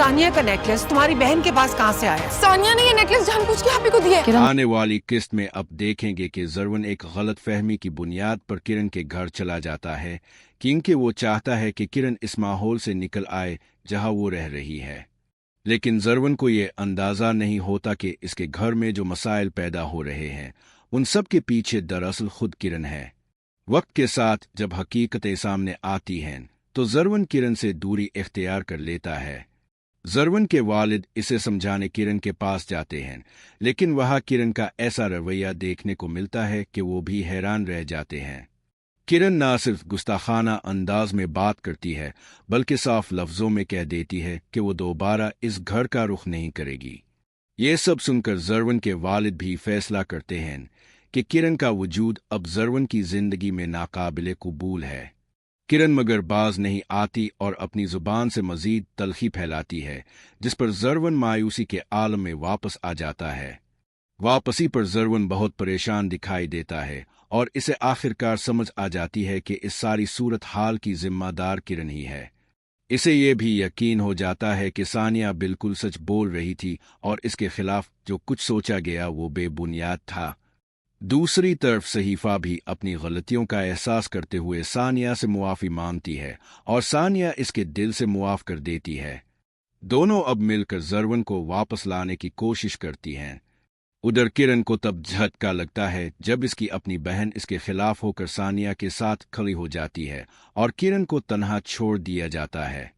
सानिया का नेकलेस तुम्हारी बहन के पास कहाँ से आया? सानिया ने ये नेकलेस जानबूझ के आप ही को दिया है। आने वाली किस्त में अब देखेंगे कि जरवन एक गलत फहमी की बुनियाद पर किरण के घर चला जाता है क्योंकि वो चाहता है कि किरण इस माहौल से निकल आए जहां वो रह रही है। लेकिन जरवन को ये अंदाजा नहीं होता कि इसके घर में जो मसाइल पैदा हो रहे हैं उन सब के पीछे दरअसल खुद किरण है। वक्त के साथ जब हकीकतें सामने आती हैं तो जरवन किरण से दूरी इख्तियार कर लेता है। जरवन के वालिद इसे समझाने किरण के पास जाते हैं, लेकिन वहां किरण का ऐसा रवैया देखने को मिलता है कि वो भी हैरान रह जाते हैं। किरण ना सिर्फ गुस्ताखाना अंदाज में बात करती है बल्कि साफ लफ्जों में कह देती है कि वो दोबारा इस घर का रुख नहीं करेगी। ये सब सुनकर जरवन के वालिद भी फैसला करते हैं कि किरण का वजूद अब जरवन की जिंदगी में नाकाबिले कबूल है। किरण मगर बाज नहीं आती और अपनी जुबान से मजीद तलखी फैलाती है, जिस पर जरवन मायूसी के आलम में वापस आ जाता है। वापसी पर जरवन बहुत परेशान दिखाई देता है और इसे आखिरकार समझ आ जाती है कि इस सारी सूरत हाल की जिम्मेदार किरण ही है। इसे ये भी यकीन हो जाता है कि सानिया बिल्कुल सच बोल रही थी और इसके खिलाफ जो कुछ सोचा गया वो बेबुनियाद था। दूसरी तरफ सहीफा भी अपनी गलतियों का एहसास करते हुए सानिया से मुआफ़ी मांगती है और सानिया इसके दिल से मुआफ़ कर देती है। दोनों अब मिलकर जरवन को वापस लाने की कोशिश करती हैं। उधर किरण को तब झटका लगता है जब इसकी अपनी बहन इसके खिलाफ होकर सानिया के साथ खड़ी हो जाती है और किरण को तन्हा छोड़ दिया जाता है।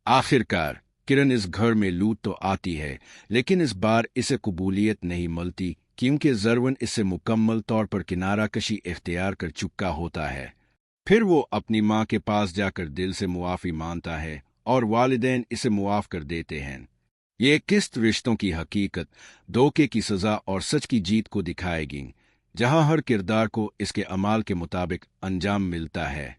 आखिरकार किरण इस घर में लूट तो आती है, लेकिन इस बार इसे कबूलियत नहीं मिलती क्योंकि जरवन इससे मुकम्मल तौर पर किनारा कशी इख्तियार कर चुका होता है। फिर वो अपनी माँ के पास जाकर दिल से मुआफ़ी मांगता है और वालिदैन इसे मुआफ़ कर देते हैं। ये किस्त रिश्तों की हकीकत, धोखे की सज़ा और सच की जीत को दिखाएगी, जहाँ हर किरदार को इसके अमाल के मुताबिक अंजाम मिलता है।